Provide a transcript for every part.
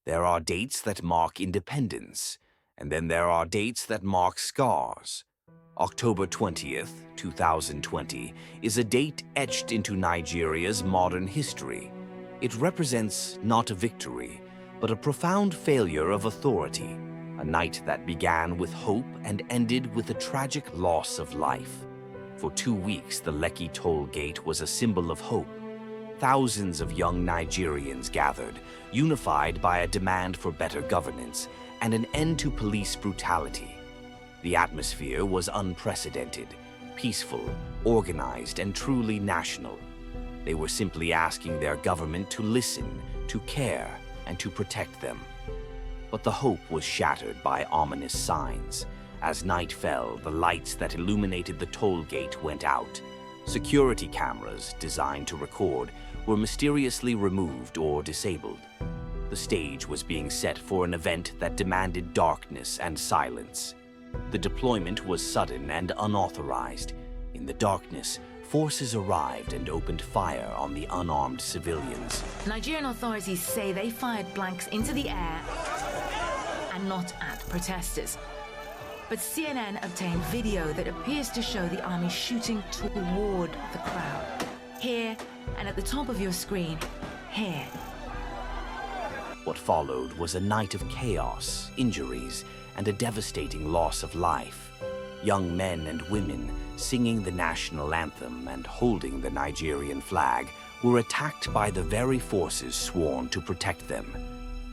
There are dates that mark independence, and then there are dates that mark scars. October 20th, 2020 is a date etched into Nigeria's modern history. It represents not a victory, but a profound failure of authority, a night that began with hope and ended with a tragic loss of life. For 2 weeks, the Lekki Toll Gate was a symbol of hope. Thousands of young Nigerians gathered, unified by a demand for better governance and an end to police brutality. The atmosphere was unprecedented, peaceful, organized, and truly national. They were simply asking their government to listen, to care, and to protect them. But the hope was shattered by ominous signs. As night fell, the lights that illuminated the toll gate went out. Security cameras, designed to record, were mysteriously removed or disabled. The stage was being set for an event that demanded darkness and silence. The deployment was sudden and unauthorized. In the darkness, forces arrived and opened fire on the unarmed civilians. Nigerian authorities say they fired blanks into the air and not at protesters. But CNN obtained video that appears to show the army shooting toward the crowd. Here, and at the top of your screen, here. What followed was a night of chaos, injuries, and a devastating loss of life. Young men and women, singing the national anthem and holding the Nigerian flag, were attacked by the very forces sworn to protect them.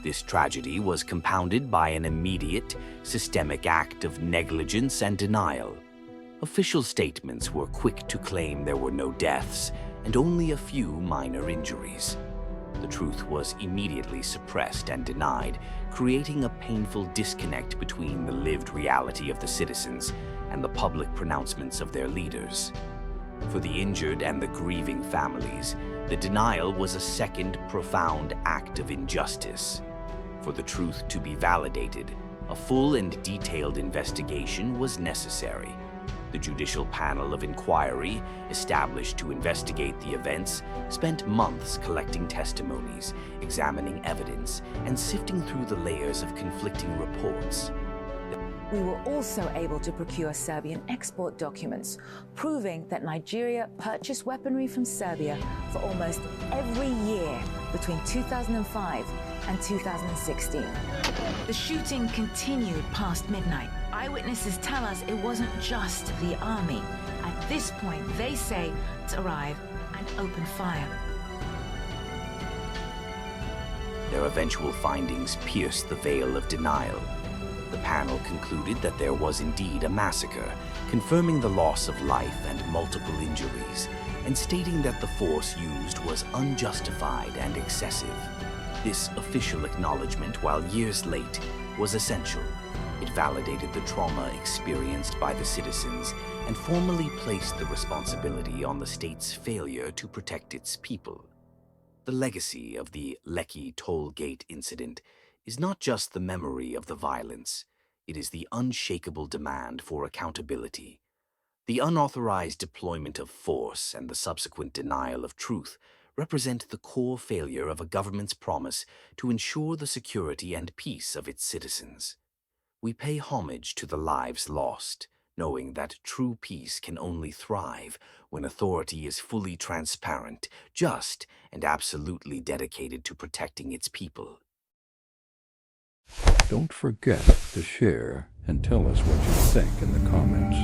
This tragedy was compounded by an immediate, systemic act of negligence and denial. Official statements were quick to claim there were no deaths and only a few minor injuries. The truth was immediately suppressed and denied, creating a painful disconnect between the lived reality of the citizens and the public pronouncements of their leaders. For the injured and the grieving families, the denial was a second profound act of injustice. For the truth to be validated, a full and detailed investigation was necessary. The Judicial Panel of Inquiry, established to investigate the events, spent months collecting testimonies, examining evidence, and sifting through the layers of conflicting reports. We were also able to procure Serbian export documents, proving that Nigeria purchased weaponry from Serbia for almost every year between 2005 and 2016. The shooting continued past midnight. Eyewitnesses tell us it wasn't just the army. At this point, they say to arrive and open fire. Their eventual findings pierced the veil of denial. The panel concluded that there was indeed a massacre, confirming the loss of life and multiple injuries, and stating that the force used was unjustified and excessive. This official acknowledgement, while years late, was essential. It validated the trauma experienced by the citizens and formally placed the responsibility on the state's failure to protect its people. The legacy of the Lekki Toll Gate incident is not just the memory of the violence, it is the unshakable demand for accountability. The unauthorized deployment of force and the subsequent denial of truth represent the core failure of a government's promise to ensure the security and peace of its citizens. We pay homage to the lives lost, knowing that true peace can only thrive when authority is fully transparent, just, and absolutely dedicated to protecting its people. Don't forget to share and tell us what you think in the comments.